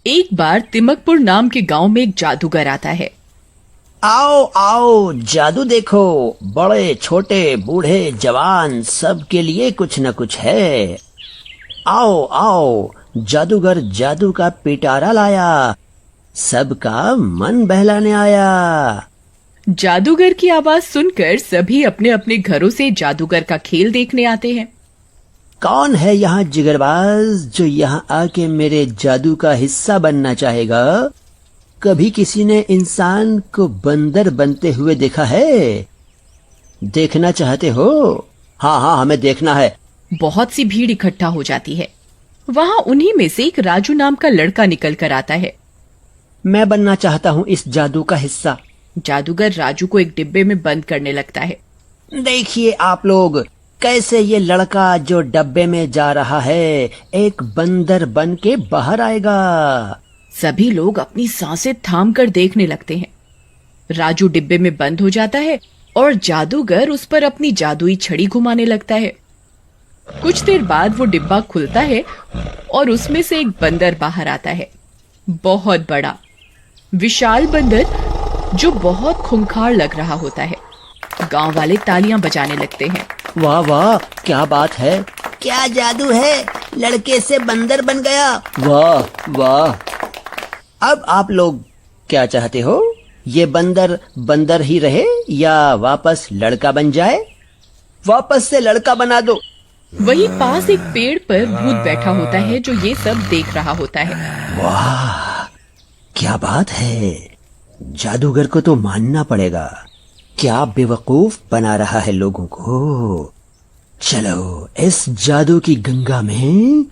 एक बार तिमकपुर नाम के गांव में एक जादूगर आता है। आओ आओ, जादू देखो। बड़े छोटे बूढ़े जवान सबके लिए कुछ न कुछ है। आओ आओ, जादूगर जादू का पिटारा लाया, सबका मन बहलाने आया। जादूगर की आवाज सुनकर सभी अपने अपने घरों से जादूगर का खेल देखने आते हैं। कौन है यहाँ जिगरबाज जो यहाँ आके मेरे जादू का हिस्सा बनना चाहेगा? कभी किसी ने इंसान को बंदर बनते हुए देखा है? देखना चाहते हो? हाँ हाँ, हमें देखना है। बहुत सी भीड़ इकट्ठा हो जाती है। वहाँ उन्हीं में से एक राजू नाम का लड़का निकल कर आता है। मैं बनना चाहता हूँ इस जादू का हिस्सा। जादूगर राजू को एक डिब्बे में बंद करने लगता है। देखिए आप लोग, कैसे ये लड़का जो डब्बे में जा रहा है एक बंदर बन के बाहर आएगा। सभी लोग अपनी सांसें थाम कर देखने लगते हैं। राजू डिब्बे में बंद हो जाता है और जादूगर उस पर अपनी जादुई छड़ी घुमाने लगता है। कुछ देर बाद वो डिब्बा खुलता है और उसमें से एक बंदर बाहर आता है। बहुत बड़ा विशाल बंदर जो बहुत खूंखार लग रहा होता है। गांव वाले तालियां बजाने लगते हैं। वाह वाह, क्या बात है। क्या जादू है, लड़के से बंदर बन गया। वाह वाह। अब आप लोग क्या चाहते हो? ये बंदर बंदर ही रहे या वापस लड़का बन जाए? वापस से लड़का बना दो। वहीं पास एक पेड़ पर भूत बैठा होता है जो ये सब देख रहा होता है। वाह, क्या बात है। जादूगर को तो मानना पड़ेगा। क्या बेवकूफ बना रहा है लोगों को। चलो इस जादू की गंगा में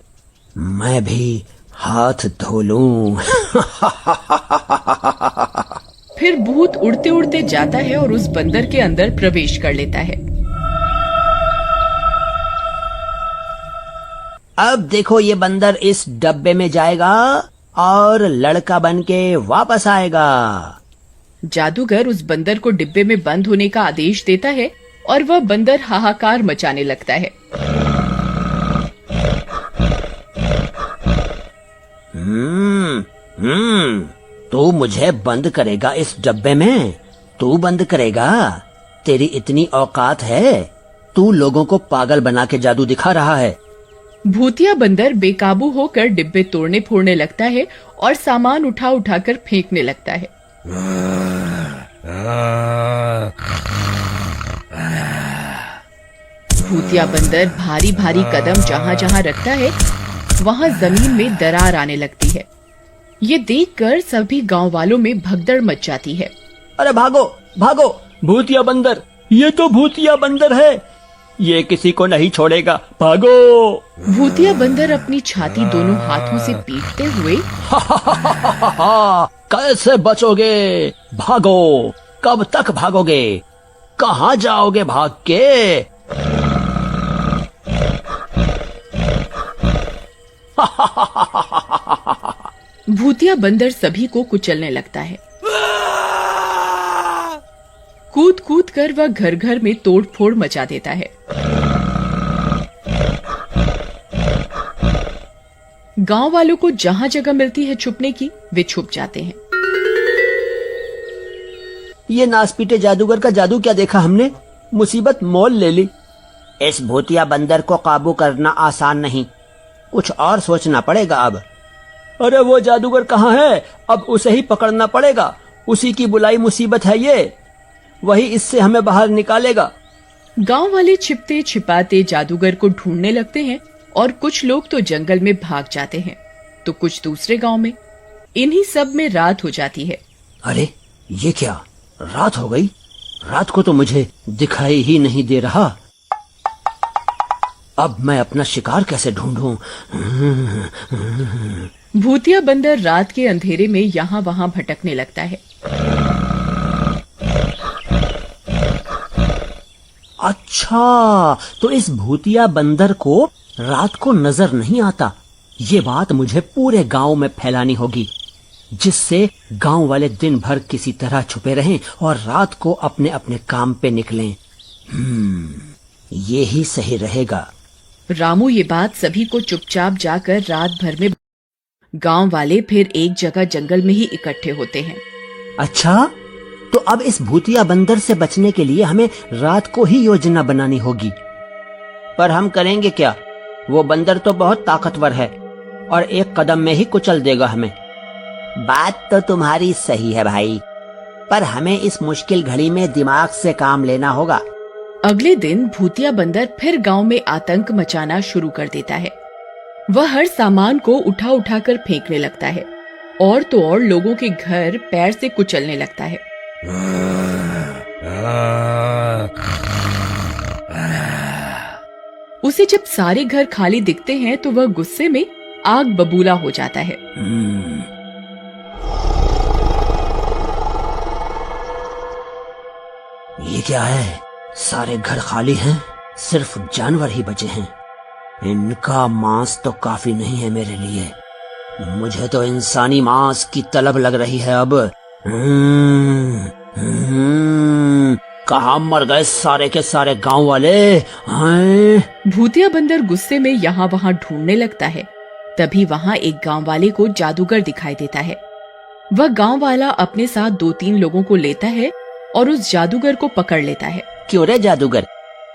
मैं भी हाथ धो लूं। फिर भूत उड़ते उड़ते जाता है और उस बंदर के अंदर प्रवेश कर लेता है। अब देखो, ये बंदर इस डब्बे में जाएगा और लड़का बन के वापस आएगा। जादूगर उस बंदर को डिब्बे में बंद होने का आदेश देता है और वह बंदर हाहाकार मचाने लगता है। तू मुझे बंद करेगा इस डब्बे में? तू बंद करेगा? तेरी इतनी औकात है? तू लोगों को पागल बना के जादू दिखा रहा है। भूतिया बंदर बेकाबू होकर डिब्बे तोड़ने फोड़ने लगता है और सामान उठा उठा कर फेंकने लगता है। भूतिया बंदर भारी भारी कदम जहाँ जहाँ रखता है वहाँ जमीन में दरार आने लगती है। ये देखकर सभी गांव वालों में भगदड़ मच जाती है। अरे भागो भागो, भूतिया बंदर, ये तो भूतिया बंदर है, ये किसी को नहीं छोड़ेगा, भागो। भूतिया बंदर अपनी छाती दोनों हाथों से पीटते हुए कैसे बचोगे? भागो। कब तक भागोगे? कहाँ जाओगे भाग के? भूतिया बंदर सभी को कुचलने लगता है। कूद कूद कर वह घर घर में तोड़ फोड़ मचा देता है। गांव वालों को जहां जगह मिलती है छुपने की, वे छुप जाते हैं। ये नासपीटे जादूगर का जादू क्या देखा हमने, मुसीबत मोल ले ली। इस भूतिया बंदर को काबू करना आसान नहीं, कुछ और सोचना पड़ेगा अब। अरे वो जादूगर कहाँ है? अब उसे ही पकड़ना पड़ेगा, उसी की बुलाई मुसीबत है ये, वही इससे हमें बाहर निकालेगा। गांव वाले छिपते छिपाते जादूगर को ढूंढने लगते हैं और कुछ लोग तो जंगल में भाग जाते हैं तो कुछ दूसरे गांव में। इन्हीं सब में रात हो जाती है। अरे ये क्या, रात हो गई? रात को तो मुझे दिखाई ही नहीं दे रहा। अब मैं अपना शिकार कैसे ढूंढूं? भूतिया बंदर रात के अंधेरे में यहाँ वहाँ भटकने लगता है। अच्छा, तो इस भूतिया बंदर को रात को नजर नहीं आता। ये बात मुझे पूरे गांव में फैलानी होगी, जिससे गांव वाले दिन भर किसी तरह छुपे रहें और रात को अपने अपने काम पे निकलें। ये ही सही रहेगा। रामू ये बात सभी को चुपचाप जाकर रात भर में गांव वाले फिर एक जगह जंगल में ही इकट्ठे होते हैं। अच्छा, तो अब इस भूतिया बंदर से बचने के लिए हमें रात को ही योजना बनानी होगी। पर हम करेंगे क्या? वो बंदर तो बहुत ताकतवर है और एक कदम में ही कुचल देगा हमें। बात तो तुम्हारी सही है भाई, पर हमें इस मुश्किल घड़ी में दिमाग से काम लेना होगा। अगले दिन भूतिया बंदर फिर गांव में आतंक मचाना शुरू कर देता है। वह हर सामान को उठा उठा कर फेंकने लगता है और तो और लोगों के घर पैर से कुचलने लगता है। उसे जब सारे घर खाली दिखते हैं तो वह गुस्से में आग बबूला हो जाता है। ये क्या है? सारे घर खाली हैं, सिर्फ जानवर ही बचे हैं। इनका मांस तो काफी नहीं है मेरे लिए। मुझे तो इंसानी मांस की तलब लग रही है अब। कहाँ मर गए सारे के सारे गांव वाले? भूतिया बंदर गुस्से में यहाँ वहाँ ढूंढने लगता है। तभी वहाँ एक गांव वाले को जादूगर दिखाई देता है। वह गांव वाला अपने साथ 2-3 लोगों को लेता है और उस जादूगर को पकड़ लेता है। क्यों रे जादूगर,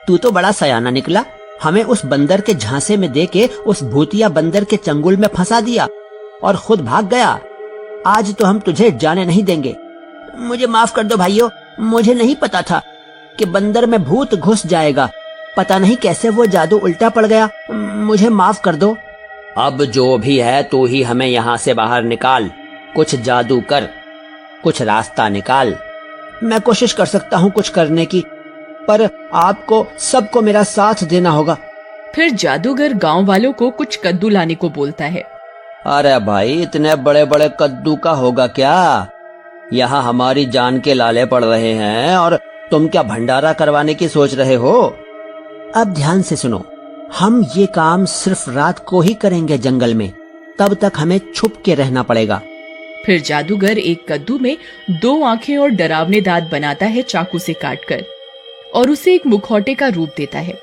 तू तो बड़ा सयाना निकला। हमें उस बंदर के झांसे में देके उस भूतिया बंदर के चंगुल में फंसा दिया और खुद भाग गया। आज तो हम तुझे जाने नहीं देंगे। मुझे माफ कर दो भाइयों, मुझे नहीं पता था कि बंदर में भूत घुस जाएगा। पता नहीं कैसे वो जादू उल्टा पड़ गया। मुझे माफ कर दो। अब जो भी है तू ही हमें यहाँ से बाहर निकाल। कुछ जादू कर, कुछ रास्ता निकाल। मैं कोशिश कर सकता हूँ कुछ करने की, पर आपको सबको मेरा साथ देना होगा। फिर जादूगर गांव वालों को कुछ कद्दू लाने को बोलता है। अरे भाई, इतने बड़े बड़े कद्दू का होगा क्या? यहाँ हमारी जान के लाले पड़ रहे हैं और तुम क्या भंडारा करवाने की सोच रहे हो? अब ध्यान से सुनो, हम ये काम सिर्फ रात को ही करेंगे जंगल में। तब तक हमें छुप के रहना पड़ेगा। फिर जादूगर एक कद्दू में 2 आंखें और डरावने दांत बनाता है चाकू से काटकर और उसे एक मुखौटे का रूप देता है।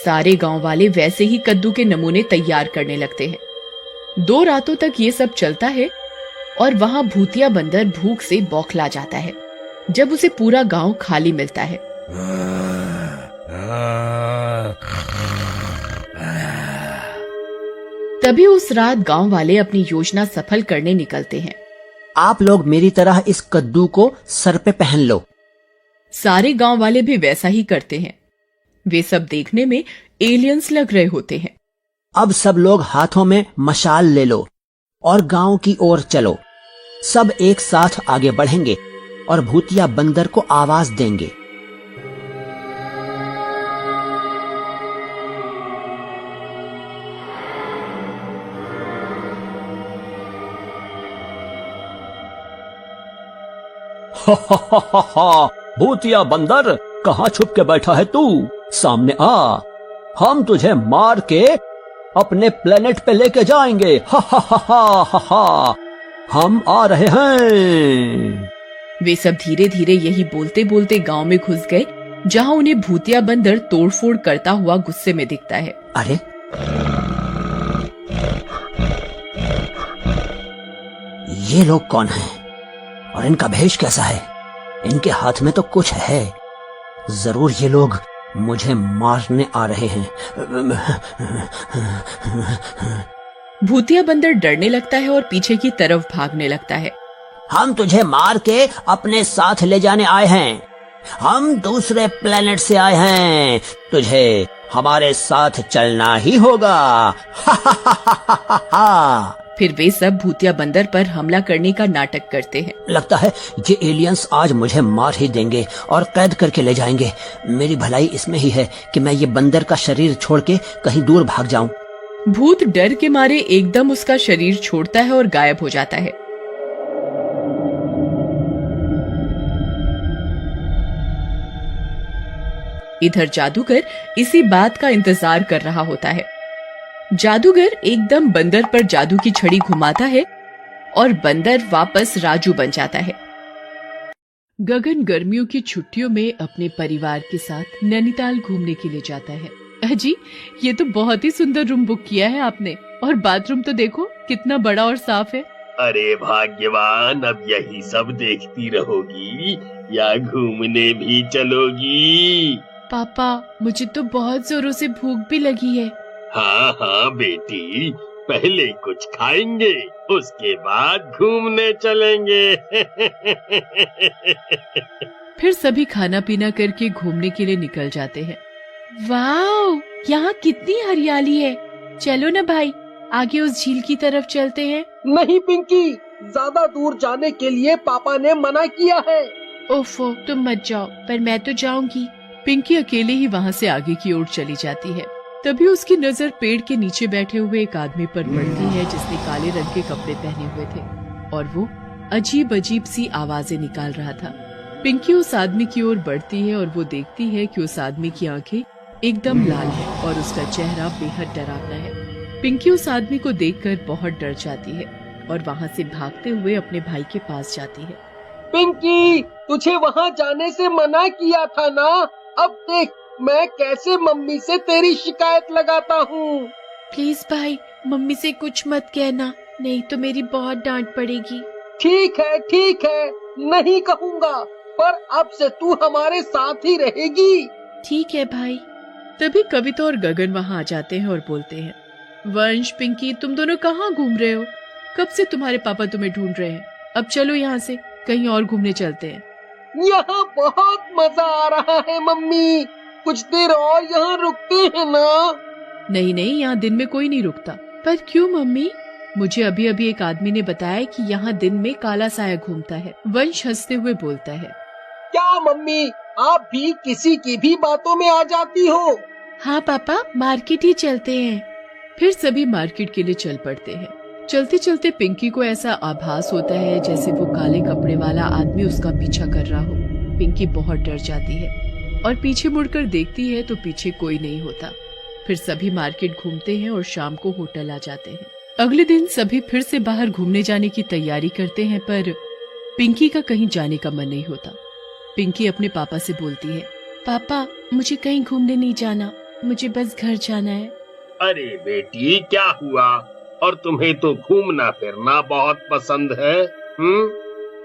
सारे गांव वाले वैसे ही कद्दू के नमूने तैयार करने लगते हैं। 2 रातों तक ये सब चलता है और वहां भूतिया बंदर भूख से बौखला जाता है जब उसे पूरा गांव खाली मिलता है। तभी उस रात गांव वाले अपनी योजना सफल करने निकलते हैं। आप लोग मेरी तरह इस कद्दू को सर पे पहन लो। सारे गांव वाले भी वैसा ही करते हैं। वे सब देखने में एलियंस लग रहे होते हैं। अब सब लोग हाथों में मशाल ले लो और गांव की ओर चलो। सब एक साथ आगे बढ़ेंगे और भूतिया बंदर को आवाज देंगे। भूतिया बंदर, कहाँ छुप के बैठा है तू? सामने आ, हम तुझे मार के अपने प्लेनेट पे लेके जाएंगे। हा हा हा हा हा, हम आ रहे हैं। वे सब धीरे धीरे यही बोलते बोलते गांव में घुस गए, जहां उन्हें भूतिया बंदर तोड़फोड़ करता हुआ गुस्से में दिखता है। अरे, ये लोग कौन हैं? और इनका भेष कैसा है? इनके हाथ में तो कुछ है। जरूर ये लोग मुझे मारने आ रहे हैं। भूतिया बंदर डरने लगता है और पीछे की तरफ भागने लगता है। हम तुझे मार के अपने साथ ले जाने आए हैं। हम दूसरे प्लेनेट से आए हैं। तुझे हमारे साथ चलना ही होगा। हा हा हा हा हा हा। फिर वे सब भूतिया बंदर पर हमला करने का नाटक करते हैं। लगता है ये एलियंस आज मुझे मार ही देंगे और कैद करके ले जाएंगे। मेरी भलाई इसमें ही है कि मैं ये बंदर का शरीर छोड़ के कहीं दूर भाग जाऊं। भूत डर के मारे एकदम उसका शरीर छोड़ता है और गायब हो जाता है। इधर जादूगर इसी बात का इंतजार कर रहा होता है। जादूगर एकदम बंदर पर जादू की छड़ी घुमाता है और बंदर वापस राजू बन जाता है। गगन गर्मियों की छुट्टियों में अपने परिवार के साथ नैनीताल घूमने के लिए जाता है। अजी, ये तो बहुत ही सुंदर रूम बुक किया है आपने, और बाथरूम तो देखो कितना बड़ा और साफ है। अरे भाग्यवान, अब यही सब देखती रहोगी या घूमने भी चलोगी? पापा, मुझे तो बहुत जोरों से भूख भी लगी है। हाँ हाँ बेटी, पहले कुछ खाएंगे, उसके बाद घूमने चलेंगे। फिर सभी खाना पीना करके घूमने के लिए निकल जाते हैं। वाह, यहाँ कितनी हरियाली है। चलो ना भाई, आगे उस झील की तरफ चलते हैं। नहीं पिंकी, ज्यादा दूर जाने के लिए पापा ने मना किया है। ओफो, तुम मत जाओ, पर मैं तो जाऊंगी। पिंकी अकेले ही वहाँ से आगे की ओर चली जाती है। तभी उसकी नजर पेड़ के नीचे बैठे हुए एक आदमी पर पड़ती है, जिसने काले रंग के कपड़े पहने हुए थे और वो अजीब अजीब सी आवाजें निकाल रहा था। पिंकी उस आदमी की ओर बढ़ती है और वो देखती है कि उस आदमी की आंखें एकदम लाल है और उसका चेहरा बेहद डरावना है। पिंकी उस आदमी को देखकर बहुत डर जाती है और वहाँ से भागते हुए अपने भाई के पास जाती है। पिंकी, तुझे वहाँ जाने से मना किया था ना। अब देख मैं कैसे मम्मी से तेरी शिकायत लगाता हूँ। प्लीज भाई, मम्मी से कुछ मत कहना, नहीं तो मेरी बहुत डांट पड़ेगी। ठीक है, नहीं कहूँगा, पर अब से तू हमारे साथ ही रहेगी। ठीक है भाई। तभी कविता और गगन वहाँ आ जाते हैं और बोलते हैं, वंश, पिंकी, तुम दोनों कहाँ घूम रहे हो? कब से तुम्हारे पापा तुम्हें ढूंढ रहे हैं। अब चलो यहाँ से कहीं और घूमने चलते हैं। यहाँ बहुत मजा आ रहा है मम्मी, कुछ देर और यहाँ रुकते हैं ना। नहीं, यहाँ दिन में कोई नहीं रुकता। पर क्यों मम्मी? मुझे अभी अभी एक आदमी ने बताया कि यहाँ दिन में काला साया घूमता है। वंश हंसते हुए बोलता है। क्या मम्मी, आप भी किसी की भी बातों में आ जाती हो? हाँ पापा, मार्केट ही चलते हैं। फिर सभी मार्केट के लिए चल पड़ते हैं। चलते चलते पिंकी को ऐसा आभास होता है जैसे वो काले कपड़े वाला आदमी उसका पीछा कर रहा हो। पिंकी बहुत डर जाती है और पीछे मुड़कर देखती है तो पीछे कोई नहीं होता। फिर सभी मार्केट घूमते हैं और शाम को होटल आ जाते हैं। अगले दिन सभी फिर से बाहर घूमने जाने की तैयारी करते हैं, पर पिंकी का कहीं जाने का मन नहीं होता। पिंकी अपने पापा से बोलती है, पापा, मुझे कहीं घूमने नहीं जाना, मुझे बस घर जाना है। अरे बेटी, क्या हुआ? और तुम्हें तो घूमना फिरना बहुत पसंद है।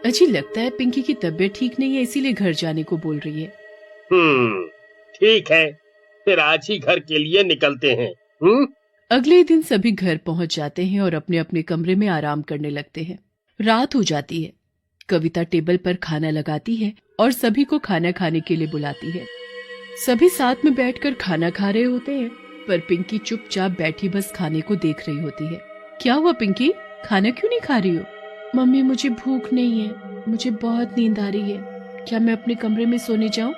अजी, लगता है पिंकी की तबीयत ठीक नहीं है, इसीलिए घर जाने को बोल रही है। ठीक है, फिर आज ही घर के लिए निकलते हैं। अगले दिन सभी घर पहुंच जाते हैं और अपने अपने कमरे में आराम करने लगते हैं। रात हो जाती है। कविता टेबल पर खाना लगाती है और सभी को खाना खाने के लिए बुलाती है। सभी साथ में बैठकर खाना खा रहे होते हैं, पर पिंकी चुपचाप बैठी बस खाने को देख रही होती है। क्या हुआ पिंकी, खाना क्यों नहीं खा रही हो? मम्मी, मुझे भूख नहीं है, मुझे बहुत नींद आ रही है। क्या मैं अपने कमरे में सोने जाऊं?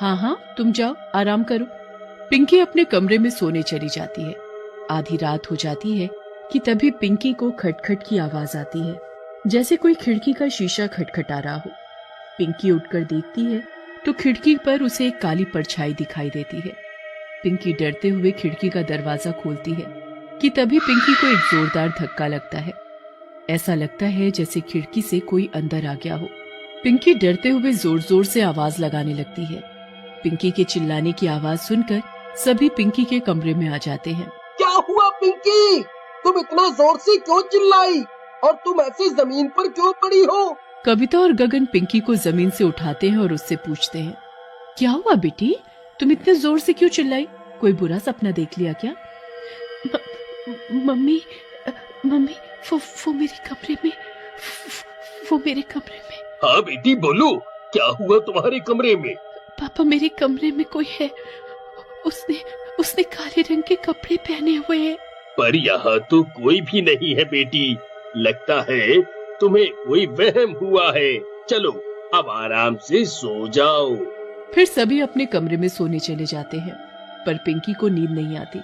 हाँ, तुम जाओ, आराम करो। पिंकी अपने कमरे में सोने चली जाती है। आधी रात हो जाती है कि तभी पिंकी को खटखट की आवाज आती है, जैसे कोई खिड़की का शीशा खटखटा रहा हो। पिंकी उठकर देखती है तो खिड़की पर उसे एक काली परछाई दिखाई देती है। पिंकी डरते हुए खिड़की का दरवाजा खोलती है कि तभी पिंकी को एक जोरदार धक्का लगता है। ऐसा लगता है जैसे खिड़की से कोई अंदर आ गया हो। पिंकी डरते हुए जोर जोर से आवाज लगाने लगती है। पिंकी के चिल्लाने की आवाज सुनकर सभी पिंकी के कमरे में आ जाते हैं। क्या हुआ पिंकी, तुम इतना जोर से क्यों चिल्लाई और तुम ऐसे जमीन पर क्यों पड़ी हो? कविता और गगन पिंकी को जमीन से उठाते हैं और उससे पूछते हैं, क्या हुआ बेटी, तुम इतने जोर से क्यों चिल्लाई? कोई बुरा सपना देख लिया क्या? मम्मी, वो मेरे कमरे में। हाँ बेटी, बोलो, क्या हुआ तुम्हारे कमरे में? पापा, मेरे कमरे में कोई है। उसने काले रंग के कपड़े पहने हुए हैं। पर यहाँ तो कोई भी नहीं है बेटी, लगता है तुम्हें कोई वहम हुआ है। चलो अब आराम से सो जाओ। फिर सभी अपने कमरे में सोने चले जाते हैं, पर पिंकी को नींद नहीं आती।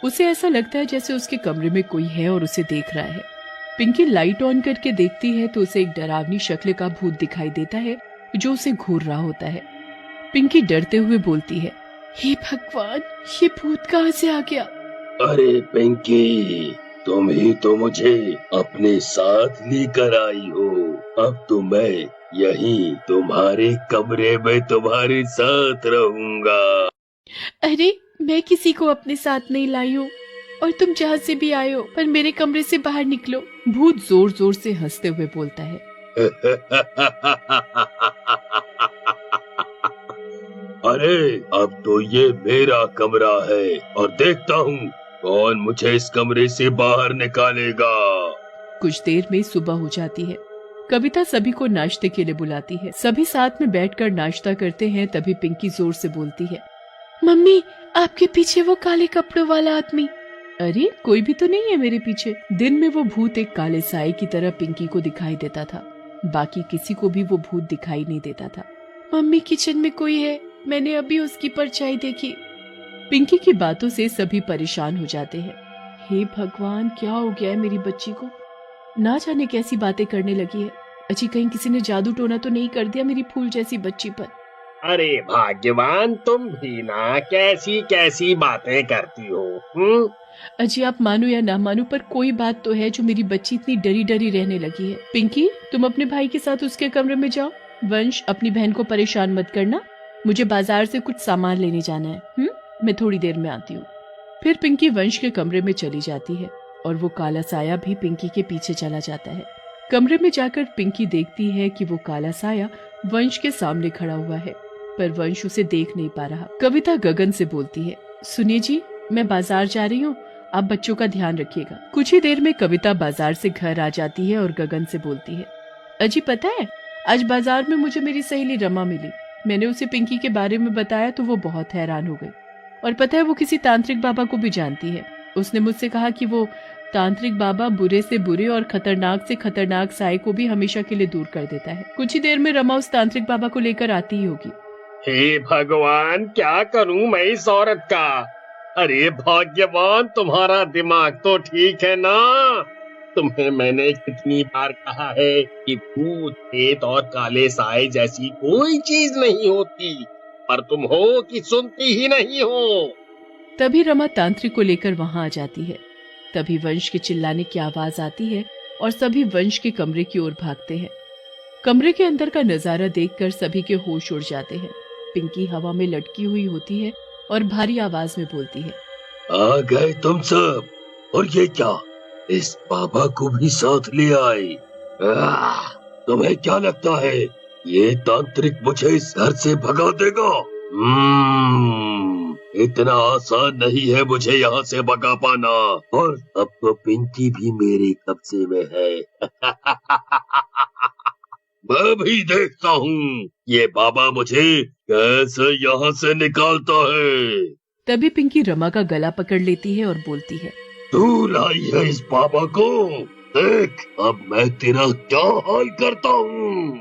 उसे ऐसा लगता है जैसे उसके कमरे में कोई है और उसे देख रहा है। पिंकी लाइट ऑन करके देखती है तो उसे एक डरावनी शक्ल का भूत दिखाई देता है जो उसे घूर रहा होता है। पिंकी डरते हुए बोलती है, हे भगवान, ये भूत कहाँ से आ गया? अरे पिंकी, तुम ही तो मुझे अपने साथ लेकर आई हो। अब तो मैं यहीं तुम्हारे कमरे में तुम्हारे साथ रहूंगा। अरे मैं किसी को अपने साथ नहीं लाई हूँ, और तुम जहाँ से भी आए हो, पर मेरे कमरे से बाहर निकलो। भूत जोर जोर से हंसते हुए बोलता है। अरे अब तो ये मेरा कमरा है और देखता हूँ कौन मुझे इस कमरे से बाहर निकालेगा। कुछ देर में सुबह हो जाती है। कविता सभी को नाश्ते के लिए बुलाती है। सभी साथ में बैठकर नाश्ता करते हैं। तभी पिंकी जोर से बोलती है, मम्मी आपके पीछे वो काले कपड़ों वाला आदमी। अरे कोई भी तो नहीं है मेरे पीछे। दिन में वो भूत एक काले साए की तरह पिंकी को दिखाई देता था, बाकी किसी को भी वो भूत दिखाई नहीं देता था। मम्मी किचन में कोई है, मैंने अभी उसकी परछाई देखी। पिंकी की बातों से सभी परेशान हो जाते हैं। हे भगवान, क्या हो गया है मेरी बच्ची को? ना जाने कैसी बातें करने लगी है। अच्छी कहीं किसी ने जादू टोना तो नहीं कर दिया मेरी फूल जैसी बच्ची पर। अरे भाग्यवान, तुम भी ना कैसी कैसी बातें करती हो। अजी आप मानो या ना मानो, पर कोई बात तो है जो मेरी बच्ची इतनी डरी डरी रहने लगी है। पिंकी तुम अपने भाई के साथ उसके कमरे में जाओ। वंश अपनी बहन को परेशान मत करना, मुझे बाजार से कुछ सामान लेने जाना है। मैं थोड़ी देर में आती हूँ। फिर पिंकी वंश के कमरे में चली जाती है और वो काला साया भी पिंकी के पीछे चला जाता है। कमरे में जाकर पिंकी देखती है कि वो काला साया वंश के सामने खड़ा हुआ है, पर वंश उसे देख नहीं पा रहा। कविता गगन से बोलती है, सुनिए जी, मैं बाजार जा रही हूँ, आप बच्चों का ध्यान रखिएगा। कुछ ही देर में कविता बाजार से घर आ जाती है और गगन से बोलती है, अजी पता है आज बाजार में मुझे मेरी सहेली रमा मिली। मैंने उसे पिंकी के बारे में बताया तो वो बहुत हैरान हो गई, और पता है वो किसी तांत्रिक बाबा को भी जानती है। उसने मुझसे कहा कि वो तांत्रिक बाबा बुरे से बुरे और खतरनाक से खतरनाक साए को भी हमेशा के लिए दूर कर देता है। कुछ ही देर में रमा उस तांत्रिक बाबा को लेकर आती ही होगी। हे भगवान, क्या करूं मैं इस औरत का? अरे भाग्यवान, तुम्हारा दिमाग तो ठीक है ना? तुम्हें मैंने कितनी बार कहा है कि भूत प्रेत और काले साए जैसी कोई चीज नहीं होती, पर तुम हो कि सुनती ही नहीं हो। तभी रमा तांत्रिक को लेकर वहां आ जाती है। तभी वंश के चिल्लाने की आवाज आती है और सभी वंश के कमरे की ओर भागते हैं। कमरे के अंदर का नजारा देखकर सभी के होश उड़ जाते हैं। पिंकी हवा में लटकी हुई होती है और भारी आवाज में बोलती है, आ गए तुम सब, और ये क्या, इस बाबा को भी साथ ले आए? तुम्हें क्या लगता है ये तांत्रिक मुझे इस घर से भगा देगा? इतना आसान नहीं है मुझे यहाँ से भगा पाना, और अब तो पिंकी भी मेरे कब्जे में है। मैं भी देखता हूँ ये बाबा मुझे कैसे यहाँ से निकालता है। तभी पिंकी रमा का गला पकड़ लेती है और बोलती है, तू लाई है इस बाबा को, देख अब मैं तेरा क्या हाल करता हूँ।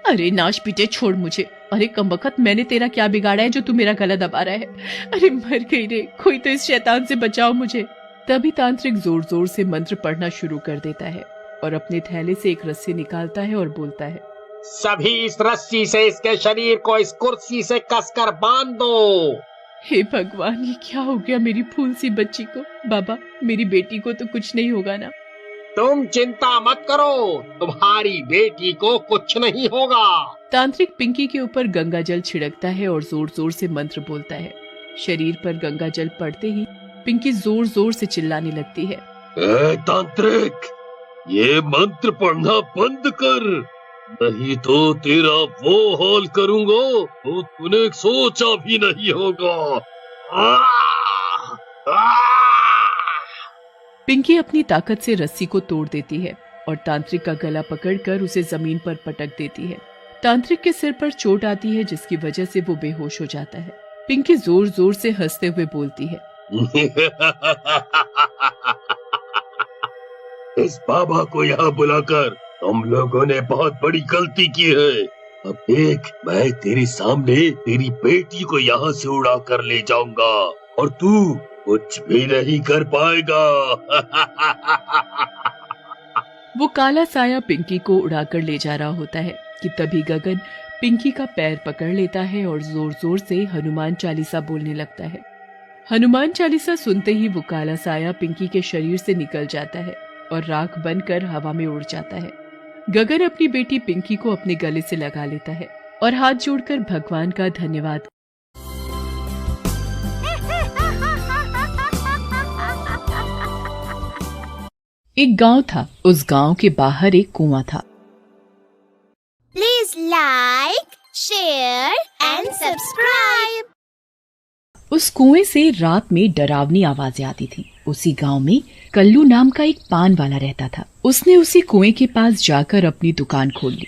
अरे नाश पीटे, छोड़ मुझे। अरे कमबख्त, मैंने तेरा क्या बिगाड़ा है जो तू मेरा गला दबा रहा है? अरे मर गई रे, कोई तो इस शैतान से बचाओ मुझे। तभी तांत्रिक जोर जोर से मंत्र पढ़ना शुरू कर देता है और अपने थैले से एक रस्सी निकालता है और बोलता है, सभी इस रस्सी से इसके शरीर को इस कुर्सी से कसकर बांध दो। हे भगवान, ये क्या हो गया मेरी फूल सी बच्ची को? बाबा, मेरी बेटी को तो कुछ नहीं होगा ना? तुम चिंता मत करो, तुम्हारी बेटी को कुछ नहीं होगा। तांत्रिक पिंकी के ऊपर गंगा जल छिड़कता है और जोर जोर से मंत्र बोलता है। शरीर पर गंगा जल पड़ते ही पिंकी जोर जोर से चिल्लाने लगती है, ए तांत्रिक, ये मंत्र पढ़ना बंद कर, नहीं तो तेरा वो हाल करूंगा तो तूने सोचा भी नहीं होगा। पिंकी अपनी ताकत से रस्सी को तोड़ देती है और तांत्रिक का गला पकड़कर उसे जमीन पर पटक देती है। तांत्रिक के सिर पर चोट आती है जिसकी वजह से वो बेहोश हो जाता है। पिंकी जोर जोर से हंसते हुए बोलती है, इस बाबा को यहाँ बुलाकर तुम लोगों ने बहुत बड़ी गलती की है। अब देख, मैं तेरे सामने तेरी बेटी को यहाँ से उड़ा कर ले जाऊंगा और तू कुछ भी नहीं कर पाएगा। वो काला साया पिंकी को उड़ाकर ले जा रहा होता है कि तभी गगन पिंकी का पैर पकड़ लेता है और जोर जोर से हनुमान चालीसा बोलने लगता है। हनुमान चालीसा सुनते ही वो काला साया पिंकी के शरीर से निकल जाता है और राख बनकर हवा में उड़ जाता है। गगन अपनी बेटी पिंकी को अपने गले से लगा लेता है और हाथ जोड़कर भगवान का धन्यवाद एक गांव था। उस गांव के बाहर एक कुआं था। Please like, share and subscribe. उस कुएं से रात में डरावनी आवाजें आती थी। उसी गांव में कल्लू नाम का एक पान वाला रहता था। उसने उसी कुएं के पास जाकर अपनी दुकान खोल ली।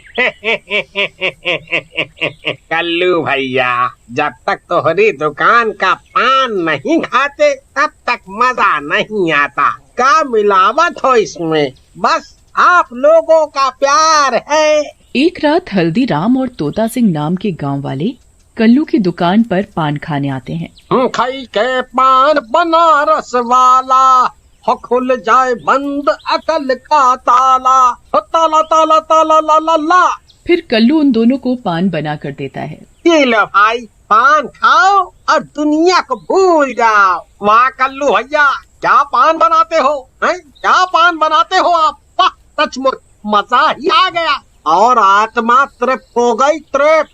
कल्लू भैया, जब तक तोहरी दुकान का पान नहीं खाते तब तक मजा नहीं आता। क्या मिलावट हो इसमें? बस आप लोगों का प्यार है। एक रात हल्दीराम और तोता सिंह नाम के गांव वाले कल्लू की दुकान पर पान खाने आते हैं। खाई के पान बनारस वाला, हो खुल जाए बंद अकल का ताला, हो ताला ताला ताला ला ला ला। फिर कल्लू उन दोनों को पान बना कर देता है। ये लो भाई, पान खाओ और दुनिया को भूल जाओ। वाह कल्लू भैया, क्या पान बनाते हो? हैं? क्या पान बनाते हो आप? वाह, सचमुच मजा ही आ गया और आत्मा तृप्त हो गई, तृप्त।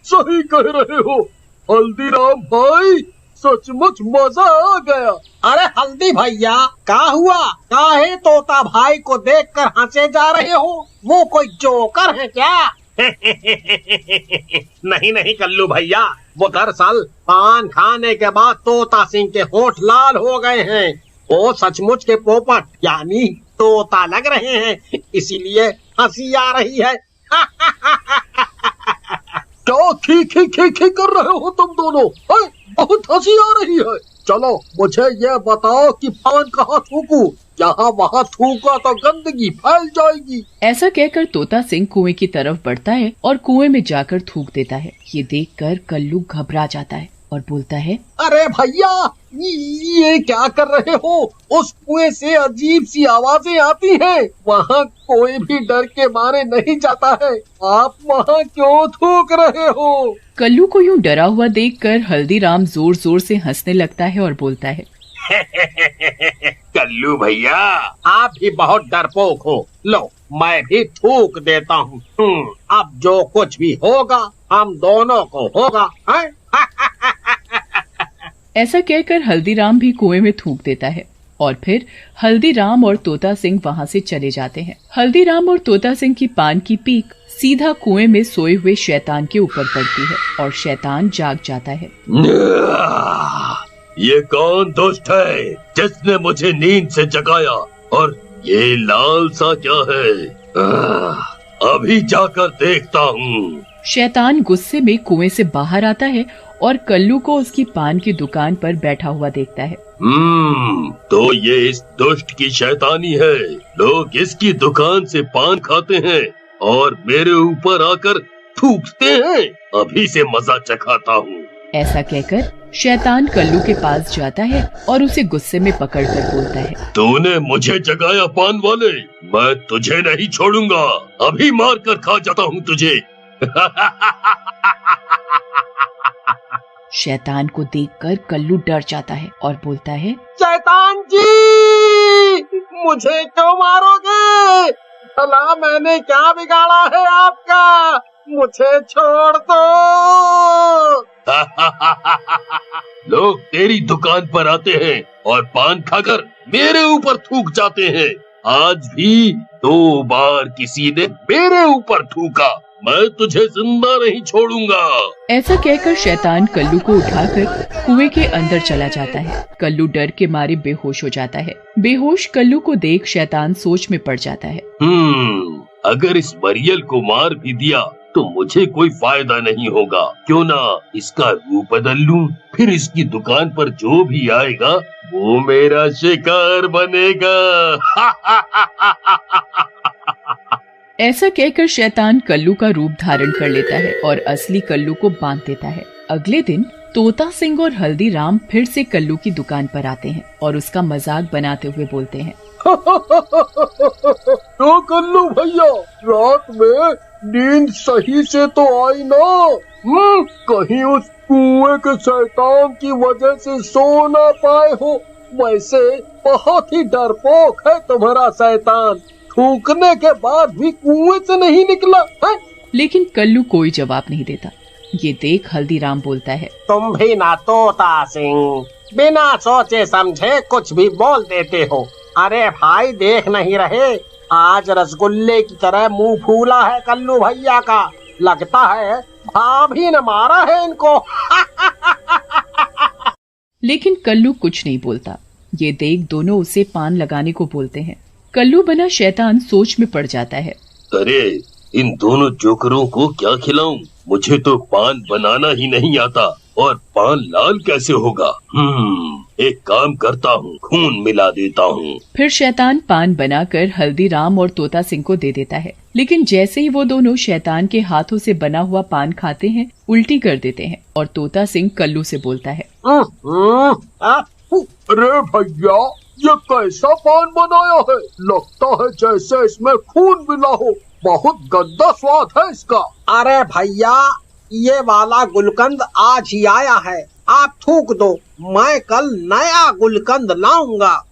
सही कह रहे हो हल्दीराम भाई, सचमुच मजा आ गया। अरे हल्दी भैया, क्या हुआ? काहे तोता भाई को देखकर हंसे जा रहे हो? वो कोई जोकर है क्या? नहीं नहीं कल्लू भैया, वो दरअसल पान खाने के बाद तोता सिंह के होठ लाल हो गए हैं। वो सचमुच के पोपट यानी तोता लग रहे हैं, इसीलिए हंसी आ रही है। क्या खी खी खी खी कर रहे हो तुम दोनों? बहुत हंसी आ रही है। चलो मुझे ये बताओ कि पान कहाँ थूकूं? यहाँ वहाँ थूका तो गंदगी फैल जाएगी। ऐसा कहकर तोता सिंह कुएं की तरफ बढ़ता है और कुएं में जाकर थूक देता है। ये देखकर कल्लू घबरा जाता है और बोलता है, अरे भैया, ये क्या कर रहे हो? उस कुएं से अजीब सी आवाजें आती हैं। वहाँ कोई भी डर के मारे नहीं जाता है। आप वहाँ क्यों थूक रहे हो? कल्लू को यूं डरा हुआ देखकर हल्दीराम जोर जोर से हंसने लगता है और बोलता है, कल्लू भैया, आप भी बहुत डरपोक हो। लो, मैं भी थूक देता हूँ। अब जो कुछ भी होगा हम दोनों को होगा। हैं? ऐसा कहकर हल्दीराम भी कुएं में थूक देता है और फिर हल्दीराम और तोता सिंह वहाँ से चले जाते हैं। हल्दीराम और तोता सिंह की पान की पीक सीधा कुएं में सोए हुए शैतान के ऊपर पड़ती है और शैतान जाग जाता है। ये कौन दुष्ट है जिसने मुझे नींद से जगाया? और ये लाल सा क्या है? अभी जाकर देखता हूँ। शैतान गुस्से में कुएं से बाहर आता है और कल्लू को उसकी पान की दुकान पर बैठा हुआ देखता है। तो ये इस दुष्ट की शैतानी है। लोग इसकी दुकान से पान खाते हैं और मेरे ऊपर आकर थूकते हैं। अभी से मजा चखाता हूँ। ऐसा कहकर शैतान कल्लू के पास जाता है और उसे गुस्से में पकड़कर बोलता है, तूने मुझे जगाया पान वाले, मैं तुझे नहीं छोड़ूंगा। अभी मार कर खा जाता हूँ तुझे। शैतान को देखकर कल्लू डर जाता है और बोलता है, शैतान जी, मुझे क्यों मारोगे? भला मैंने क्या बिगाड़ा है आपका? मुझे छोड़ दो। लोग तेरी दुकान पर आते हैं और पान खाकर मेरे ऊपर थूक जाते हैं। आज भी 2 बार किसी ने मेरे ऊपर थूका। मैं तुझे जिंदा नहीं छोड़ूंगा। ऐसा कहकर शैतान कल्लू को उठाकर कुएं के अंदर चला जाता है। कल्लू डर के मारे बेहोश हो जाता है। बेहोश कल्लू को देख शैतान सोच में पड़ जाता है। अगर इस मरियल को मार भी दिया तो मुझे कोई फायदा नहीं होगा। क्यों ना इसका रूप बदल लूं, फिर इसकी दुकान पर जो भी आएगा वो मेरा शिकार बनेगा। ऐसा कहकर शैतान कल्लू का रूप धारण कर लेता है और असली कल्लू को बांध देता है। अगले दिन तोता सिंह और हल्दीराम फिर से कल्लू की दुकान पर आते हैं और उसका मजाक बनाते हुए बोलते हैं, तो कल्लू भैया, रात में नींद सही से तो आई ना? कहीं उस कुएं के शैतान की वजह से सो ना पाए हो? वैसे बहुत ही डरपोक है तुम्हारा शैतान। थूकने के बाद भी कुएं से नहीं निकला है? लेकिन कल्लू कोई जवाब नहीं देता। ये देख हल्दीराम बोलता है, तुम भी ना तोता सिंह, बिना सोचे समझे कुछ भी बोल देते हो। अरे भाई देख नहीं रहे, आज रसगुल्ले की तरह मुंह फूला है कल्लू भैया का। लगता है भाभी ने मारा है इनको। लेकिन कल्लू कुछ नहीं बोलता। ये देख दोनों उसे पान लगाने को बोलते हैं। कल्लू बना शैतान सोच में पड़ जाता है। अरे इन दोनों जोकरों को क्या खिलाऊं? मुझे तो पान बनाना ही नहीं आता, और पान लाल कैसे होगा? एक काम करता हूँ, खून मिला देता हूँ। फिर शैतान पान बनाकर हल्दीराम और तोता सिंह को दे देता है। लेकिन जैसे ही वो दोनों शैतान के हाथों से बना हुआ पान खाते हैं, उल्टी कर देते हैं और तोता सिंह कल्लू से बोलता है, अरे भैया ये कैसा पान बनाया है? लगता है जैसे इसमें खून मिला हो। बहुत गंदा स्वाद है इसका। अरे भैया ये वाला गुलकंद आज ही आया है, आप थूक दो, मैं कल नया गुलकंद लाऊंगा।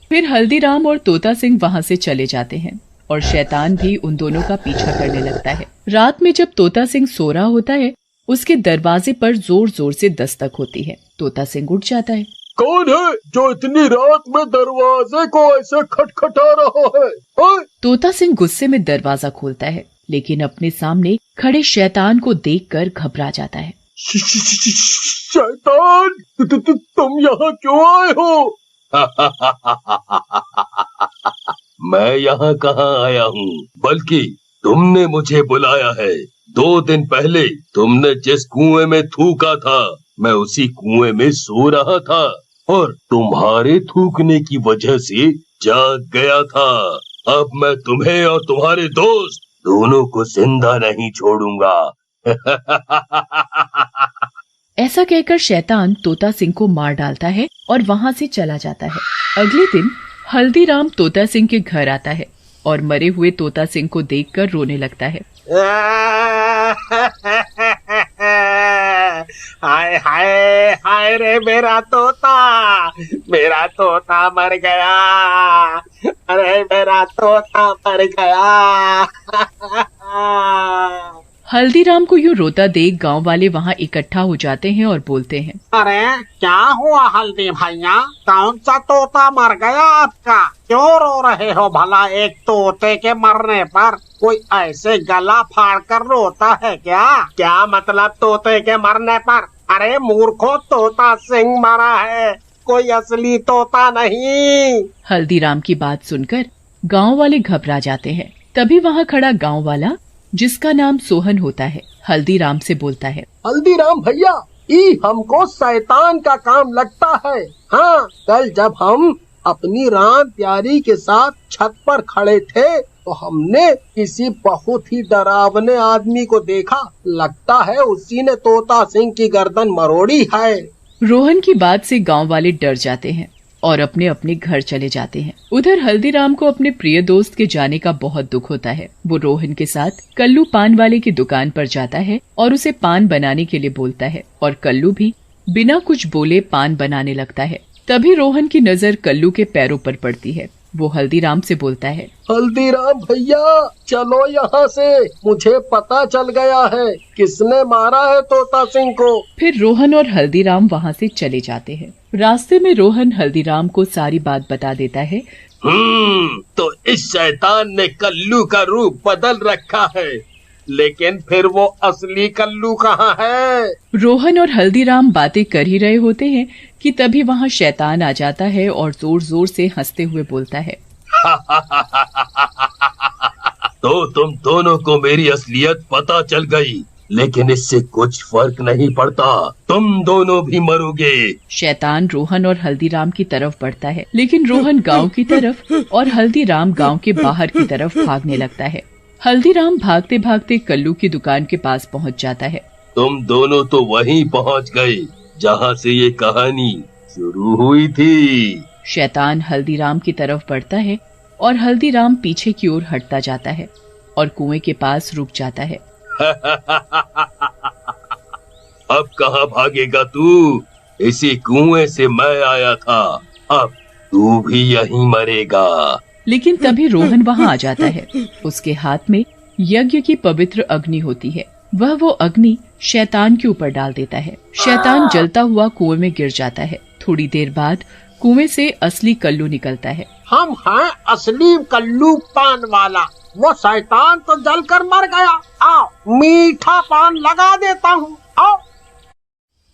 फिर हल्दीराम और तोता सिंह वहाँ से चले जाते हैं और शैतान भी उन दोनों का पीछा करने लगता है। रात में जब तोता सिंह सो रहा होता है, उसके दरवाजे पर जोर जोर से दस्तक होती है। तोता सिंह उठ जाता है। कौन है जो इतनी रात में दरवाजे को ऐसे खटखटा रहा है? तोता सिंह गुस्से में दरवाजा खोलता है, लेकिन अपने सामने खड़े शैतान को देखकर घबरा जाता है। शैतान, तुम यहाँ क्यों आए हो? मैं यहाँ कहाँ आया हूँ, बल्कि तुमने मुझे बुलाया है। 2 दिन पहले तुमने जिस कुएं में थूका था, मैं उसी कुएं में सो रहा था और तुम्हारे थूकने की वजह से जाग गया था। अब मैं तुम्हें और तुम्हारे दोस्त दोनों को जिंदा नहीं छोड़ूंगा। ऐसा कहकर शैतान तोता सिंह को मार डालता है और वहाँ से चला जाता है। अगले दिन हल्दीराम तोता सिंह के घर आता है और मरे हुए तोता सिंह को देखकर रोने लगता है। हाय हाय हाय रे मेरा तोता मर गया। अरे मेरा तोता मर गया। हल्दीराम को यूँ रोता देख गांव वाले वहाँ इकट्ठा हो जाते हैं और बोलते हैं, अरे क्या हुआ हल्दी भैया, कौन सा तोता मर गया आपका? क्यों रो रहे हो भला? एक तोते के मरने पर कोई ऐसे गला फाड़ कर रोता है क्या? क्या मतलब तोते के मरने पर? अरे मूर्खो, तोता सिंह मरा है, कोई असली तोता नहीं। हल्दीराम की बात सुनकर गांव वाले घबरा जाते हैं। तभी वहाँ खड़ा गांव वाला, जिसका नाम सोहन होता है, हल्दीराम से बोलता है, हल्दीराम भैया, ये हमको शैतान का काम लगता है। हाँ, कल जब हम अपनी राम प्यारी के साथ छत पर खड़े थे तो हमने किसी बहुत ही डरावने आदमी को देखा। लगता है उसी ने तोता सिंह की गर्दन मरोड़ी है। रोहन की बात से गांव वाले डर जाते हैं और अपने अपने घर चले जाते हैं। उधर हल्दीराम को अपने प्रिय दोस्त के जाने का बहुत दुख होता है। वो रोहन के साथ कल्लू पान वाले की दुकान पर जाता है और उसे पान बनाने के लिए बोलता है और कल्लू भी बिना कुछ बोले पान बनाने लगता है। तभी रोहन की नजर कल्लू के पैरों पर पड़ती है। वो हल्दीराम से बोलता है, हल्दीराम भैया चलो यहाँ से, मुझे पता चल गया है किसने मारा है तोता सिंह को। फिर रोहन और हल्दीराम वहाँ से चले जाते हैं। रास्ते में रोहन हल्दीराम को सारी बात बता देता है। तो इस शैतान ने कल्लू का रूप बदल रखा है, लेकिन फिर वो असली कल्लू कहाँ है? रोहन और हल्दीराम बातें कर ही रहे होते हैं कि तभी वहाँ शैतान आ जाता है और जोर जोर से हंसते हुए बोलता है, तो तुम दोनों को मेरी असलियत पता चल गई, लेकिन इससे कुछ फर्क नहीं पड़ता, तुम दोनों भी मरोगे। शैतान रोहन और हल्दीराम की तरफ बढ़ता है, लेकिन रोहन गांव की तरफ और हल्दीराम गांव के बाहर की तरफ भागने लगता है। हल्दीराम भागते भागते कल्लू की दुकान के पास पहुंच जाता है। तुम दोनों तो वहीं पहुंच गए जहां से ये कहानी शुरू हुई थी। शैतान हल्दीराम की तरफ बढ़ता है और हल्दीराम पीछे की ओर हटता जाता है और कुएं के पास रुक जाता है। अब कहाँ भागेगा तू? इसी कुएं से मैं आया था, अब तू भी यहीं मरेगा। लेकिन तभी रोहन वहाँ आ जाता है। उसके हाथ में यज्ञ की पवित्र अग्नि होती है। वह वो अग्नि शैतान के ऊपर डाल देता है। शैतान जलता हुआ कुएं में गिर जाता है। थोड़ी देर बाद कुएं से असली कल्लू निकलता है। हम हैं असली कल्लू पान वाला। वो शैतान तो जलकर मर गया। आओ मीठा पान लगा देता हूँ, आओ।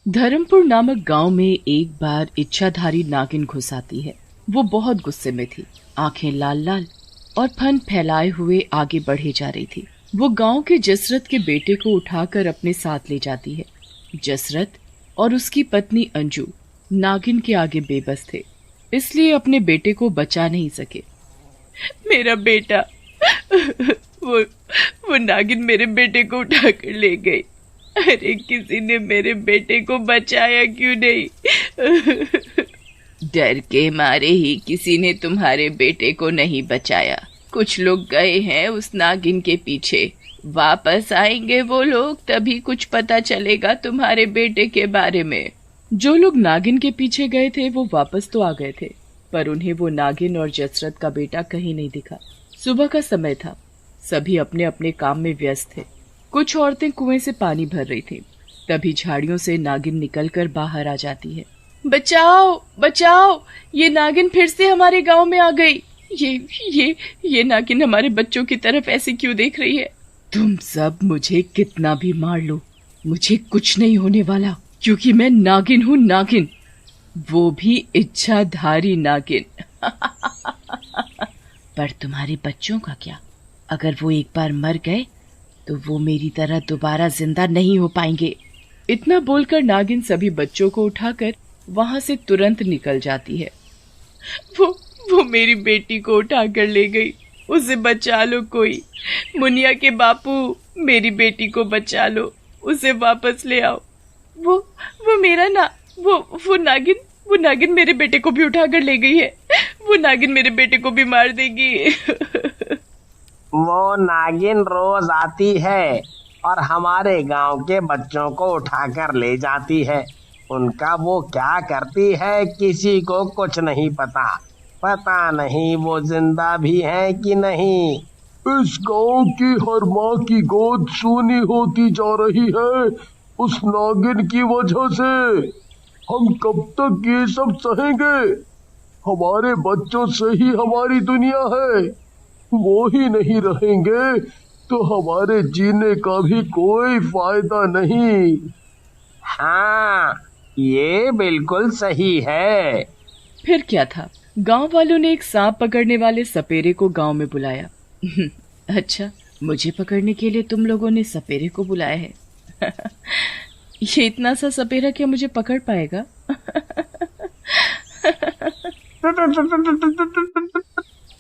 धर्मपुर नामक गांव में एक बार इच्छाधारी नागिन घुस आती है। वो बहुत गुस्से में थी, आंखें लाल लाल और फन फैलाए हुए आगे बढ़े जा रही थी। वो गांव के जसरत के बेटे को उठाकर अपने साथ ले जाती है। जसरत और उसकी पत्नी अंजू नागिन के आगे बेबस थे, इसलिए अपने बेटे को बचा नहीं सके। मेरा बेटा, वो नागिन मेरे बेटे को उठाकर ले गई। अरे किसी ने मेरे बेटे को बचाया क्यों नहीं? डर के मारे ही किसी ने तुम्हारे बेटे को नहीं बचाया। कुछ लोग गए हैं उस नागिन के पीछे, वापस आएंगे वो लोग, तभी कुछ पता चलेगा तुम्हारे बेटे के बारे में। जो लोग नागिन के पीछे गए थे वो वापस तो आ गए थे, पर उन्हें वो नागिन और जसरत का बेटा कहीं नहीं दिखा। सुबह का समय था, सभी अपने अपने काम में व्यस्त थे। कुछ औरतें कुएं से पानी भर रही थी, तभी झाड़ियों से नागिन निकलकर बाहर आ जाती है। बचाओ बचाओ, ये नागिन फिर से हमारे गांव में आ गई। ये नागिन हमारे बच्चों की तरफ ऐसे क्यों देख रही है? तुम सब मुझे कितना भी मार लो, मुझे कुछ नहीं होने वाला, क्योंकि मैं नागिन हूँ, नागिन, वो भी इच्छाधारी नागिन। पर तुम्हारे बच्चों का क्या? अगर वो एक बार मर गए तो वो मेरी तरह दोबारा जिंदा नहीं हो पाएंगे। इतना बोलकर नागिन सभी बच्चों को उठाकर वहां से तुरंत निकल जाती है। वो मेरी बेटी को उठाकर ले गई, उसे बचा लो कोई। मुनिया के बापू, मेरी बेटी को बचा लो, उसे वापस ले आओ। वो मेरा ना वो नागिन मेरे बेटे को भी उठाकर ले गई है। वो नागिन मेरे बेटे को भी मार देगी। वो नागिन रोज आती है और हमारे गांव के बच्चों को उठाकर ले जाती है। उनका वो क्या करती है किसी को कुछ नहीं पता। पता नहीं वो जिंदा भी है कि नहीं। इस गांव की हर माँ की गोद सूनी होती जा रही है उस नागिन की वजह से। हम कब तक ये सब सहेंगे? हमारे बच्चों से ही हमारी दुनिया है, वो ही नहीं रहेंगे तो हमारे जीने का भी कोई फायदा नहीं। हाँ, ये बिल्कुल सही है। फिर क्या था, गांव वालों ने एक सांप पकड़ने वाले सपेरे को गांव में बुलाया। अच्छा, मुझे पकड़ने के लिए तुम लोगों ने सपेरे को बुलाया है? ये इतना सा सपेरा क्या मुझे पकड़ पाएगा?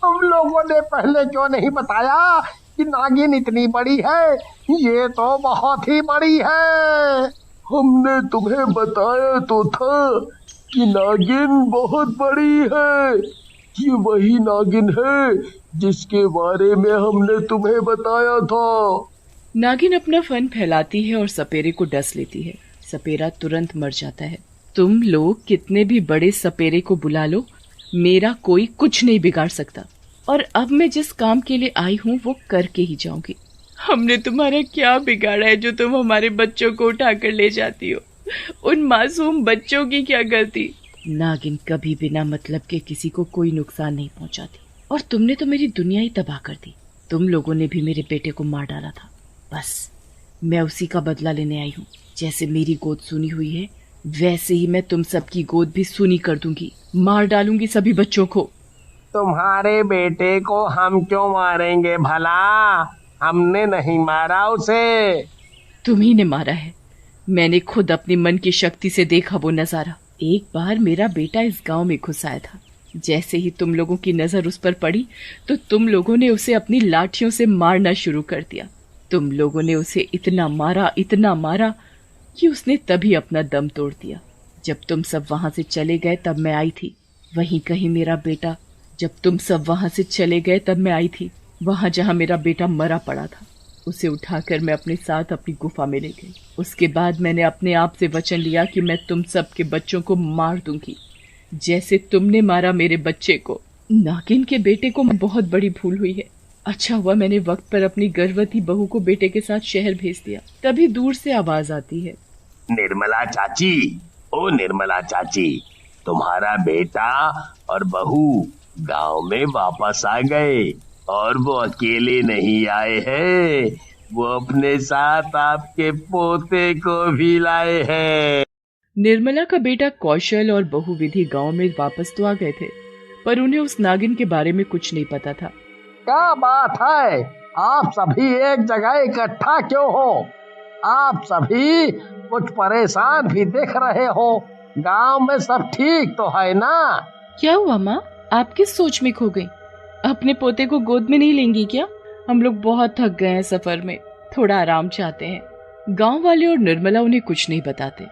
तुम लोगों ने पहले क्यों नहीं बताया कि नागिन इतनी बड़ी है? ये तो बहुत ही बड़ी है। हमने तुम्हें बताया तो था कि नागिन बहुत बड़ी है। ये वही नागिन है जिसके बारे में हमने तुम्हें बताया था। नागिन अपना फन फैलाती है और सपेरे को डस लेती है। सपेरा तुरंत मर जाता है। तुम लोग कितने भी बड़े सपेरे को बुला लो, मेरा कोई कुछ नहीं बिगाड़ सकता। और अब मैं जिस काम के लिए आई हूँ वो करके ही जाऊंगी। हमने तुम्हारा क्या बिगाड़ा है जो तुम हमारे बच्चों को उठाकर ले जाती हो? उन मासूम बच्चों की क्या गलती? नागिन कभी बिना मतलब के किसी को कोई नुकसान नहीं पहुंचाती, और तुमने तो मेरी दुनिया ही तबाह कर दी। तुम लोगों ने भी मेरे बेटे को मार डाला था, बस मैं उसी का बदला लेने आई हूँ। जैसे मेरी गोद सुनी हुई है वैसे ही मैं तुम सबकी गोद भी सुनी कर दूंगी, मार डालूंगी सभी बच्चों को। तुम्हारे बेटे को हम क्यों मारेंगे भला? हमने नहीं मारा उसे। तुम्ही ने मारा है। मैंने खुद अपनी मन की शक्ति से देखा वो नजारा। एक बार मेरा बेटा इस गांव में घुस आया था। जैसे ही तुम लोगों की नजर उस पर पड़ी तो तुम लोगों ने उसे अपनी लाठियों से मारना शुरू कर दिया। तुम लोगों ने उसे इतना मारा कि उसने तभी अपना दम तोड़ दिया। जब तुम सब वहां से चले गए तब मैं आई थी। वहीं कहीं मेरा बेटा, जब तुम सब वहां से चले गए तब मैं आई थी, वहां जहां मेरा बेटा मरा पड़ा था। उसे उठाकर मैं अपने साथ अपनी गुफा में ले गई। उसके बाद मैंने अपने आप से वचन लिया कि मैं तुम सब के बच्चों को मार दूंगी, जैसे तुमने मारा मेरे बच्चे को। नागिन के बेटे को बहुत बड़ी भूल हुई है। अच्छा हुआ मैंने वक्त पर अपनी गर्भवती बहू को बेटे के साथ शहर भेज दिया। तभी दूर से आवाज आती है, निर्मला चाची, ओ निर्मला चाची, तुम्हारा बेटा और बहू गांव में वापस आ गए और वो अकेले नहीं आए हैं, वो अपने साथ आपके पोते को भी लाए हैं। निर्मला का बेटा कौशल और बहू विधि गांव में वापस तो आ गए थे, पर उन्हें उस नागिन के बारे में कुछ नहीं पता था। क्या बात है, आप सभी एक जगह इकट्ठा क्यों हो? आप सभी कुछ परेशान भी दिख रहे हो। गांव में सब ठीक तो है ना? क्या हुआ माँ, आप किस सोच में खो गई? अपने पोते को गोद में नहीं लेंगी क्या? हम लोग बहुत थक गए हैं सफर में, थोड़ा आराम चाहते हैं। गांव वाले और निर्मला उन्हें कुछ नहीं बताते।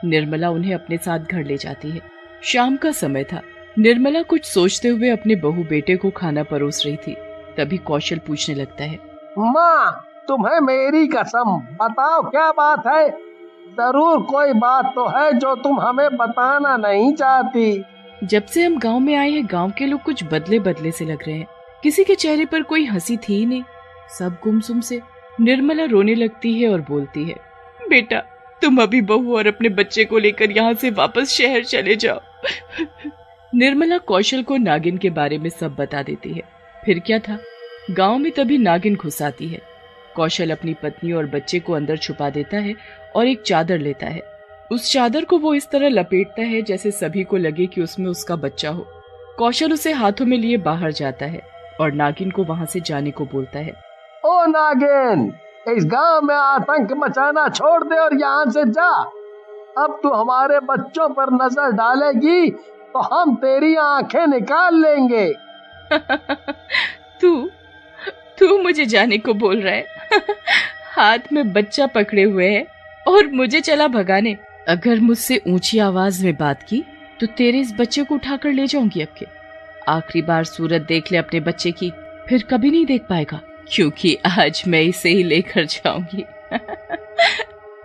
निर्मला उन्हें अपने साथ घर ले जाती है। शाम का समय था। निर्मला कुछ सोचते हुए अपने बहू बेटे को खाना परोस रही थी। तभी कौशल पूछने लगता है, माँ, तुम्हें मेरी कसम, बताओ क्या बात है? जरूर कोई बात तो है जो तुम हमें बताना नहीं चाहती। जब से हम गांव में आए हैं, गांव के लोग कुछ बदले बदले से लग रहे हैं। किसी के चेहरे पर कोई हंसी थी ही नहीं, सब गुमसुम से। निर्मला रोने लगती है और बोलती है, बेटा, तुम अभी बहू और अपने बच्चे को लेकर यहाँ से वापस शहर चले जाओ। निर्मला कौशल को नागिन के बारे में सब बता देती है। फिर क्या था, गांव में तभी नागिन घुस आती है। कौशल अपनी पत्नी और बच्चे को अंदर छुपा देता है और एक चादर लेता है। उस चादर को वो इस तरह लपेटता है जैसे सभी को लगे कि उसमें उसका बच्चा हो। कौशल उसे हाथों में लिए बाहर जाता है और नागिन को वहां से जाने को बोलता है। ओ नागिन, इस गांव में आतंक मचाना छोड़ दे और यहाँ से जा। अब तू हमारे बच्चों पर नजर डालेगी तो हम तेरी आंखें निकाल लेंगे। तू मुझे जाने को बोल रहा है? हाथ में बच्चा पकड़े हुए है और मुझे चला भगाने। अगर मुझसे ऊंची आवाज में बात की तो तेरे इस बच्चे को उठाकर ले जाऊंगी। अब के आखिरी बार सूरत देख ले अपने बच्चे की, फिर कभी नहीं देख पाएगा, क्योंकि आज मैं इसे ही लेकर जाऊंगी।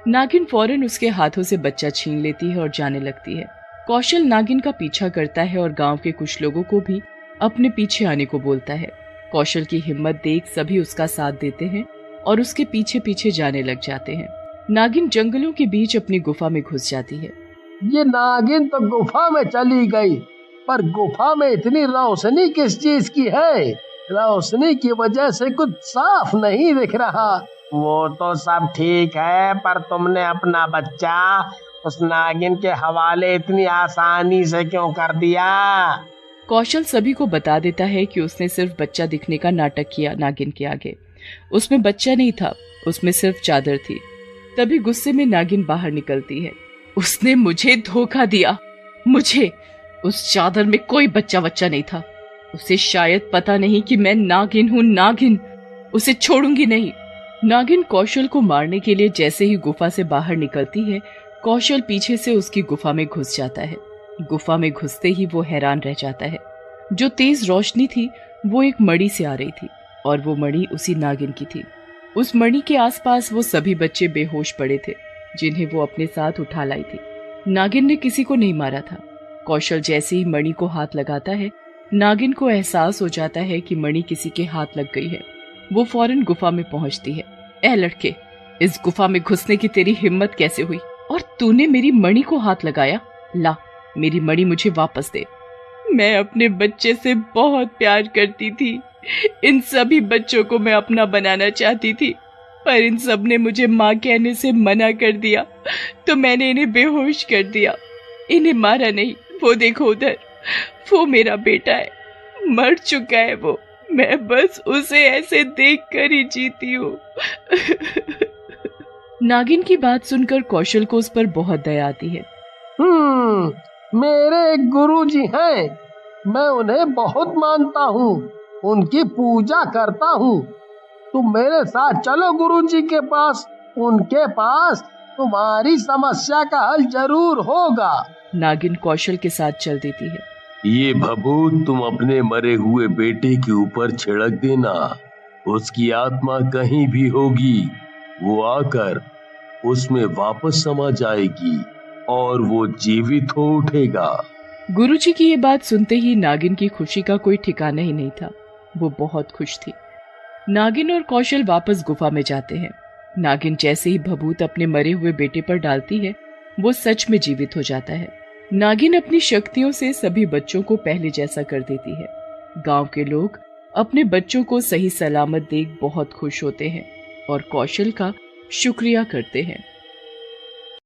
नागिन फौरन उसके हाथों से बच्चा छीन लेती है और जाने लगती है। कौशल नागिन का पीछा करता है और गांव के कुछ लोगों को भी अपने पीछे आने को बोलता है। कौशल की हिम्मत देख सभी उसका साथ देते हैं और उसके पीछे पीछे जाने लग जाते हैं। नागिन जंगलों के बीच अपनी गुफा में घुस जाती है। ये नागिन तो गुफा में चली गई, पर गुफा में इतनी रोशनी किस चीज की है? रोशनी की वजह से कुछ साफ नहीं दिख रहा। वो तो सब ठीक है, पर तुमने अपना बच्चा उस नागिन के हवाले इतनी आसानी से क्यों कर दिया? कौशल सभी को बता देता है कि उसने सिर्फ बच्चा दिखने का नाटक किया नागिन के आगे। उसमें बच्चा नहीं था, उसमें सिर्फ चादर थी। तभी गुस्से में नागिन बाहर निकलती है। उसने मुझे धोखा दिया। मुझे उस चादर में कोई बच्चा नहीं था। उसे शायद पता नहीं कि मैं नागिन हूँ। नागिन, उसे छोड़ूंगी नहीं। नागिन कौशल को मारने के लिए जैसे ही गुफा से बाहर निकलती है, कौशल पीछे से उसकी गुफा में घुस जाता है। गुफा में घुसते ही वो हैरान रह जाता है। जो तेज रोशनी थी वो एक मणि से आ रही थी और वो मणि उसी नागिन की थी। उस मणि के आसपास वो सभी बच्चे बेहोश पड़े थे जिन्हें वो अपने साथ उठा लाई थी। नागिन ने किसी को नहीं मारा था। कौशल जैसे ही मणि को हाथ लगाता है, नागिन को एहसास हो जाता है कि मणि किसी के हाथ लग गई है। वो फौरन गुफा में पहुंचती है। ए लड़के, इस गुफा में घुसने की तेरी हिम्मत कैसे हुई? और तूने मेरी मणि को हाथ लगाया? ला, मेरी मणि मुझे वापस दे। मैं अपने बच्चे से बहुत प्यार करती थी। इन सभी बच्चों को मैं अपना बनाना चाहती थी, पर इन सब ने मुझे माँ कहने से मना कर दिया, तो मैंने इन्हें बेहोश कर दिया। इन्हें मारा नहीं। वो देखो उधर, वो मेरा बेटा है, मर चुका है वो। मैं बस उसे ऐसे देख कर ही जीती हूँ। नागिन की बात सुनकर कौशल को उस पर बहुत दया आती है। मेरे एक गुरुजी हैं, मैं उन्हें बहुत मानता हूँ, उनकी पूजा करता हूँ। तुम मेरे साथ चलो गुरुजी के पास, उनके पास तुम्हारी समस्या का हल जरूर होगा। नागिन कौशल के साथ चल देती है। ये भभूत तुम अपने मरे हुए बेटे के ऊपर छिड़क देना। उसकी आत्मा कहीं भी होगी, वो आकर उसमें वापस समा जाएगी और वो जीवित हो उठेगा। गुरुजी की ये बात सुनते ही नागिन की खुशी का कोई ठिकाना ही नहीं था। वो बहुत खुश थी। नागिन और कौशल वापस गुफा में जाते हैं। नागिन जैसे ही भभूत अपने मरे हुए बेटे पर डालती है, वो सच में जीवित हो जाता है। नागिन अपनी शक्तियों से सभी बच्चों को पहले जैसा कर देती है। गांव के लोग अपने बच्चों को सही सलामत देख बहुत खुश होते हैं और कौशल का शुक्रिया करते हैं।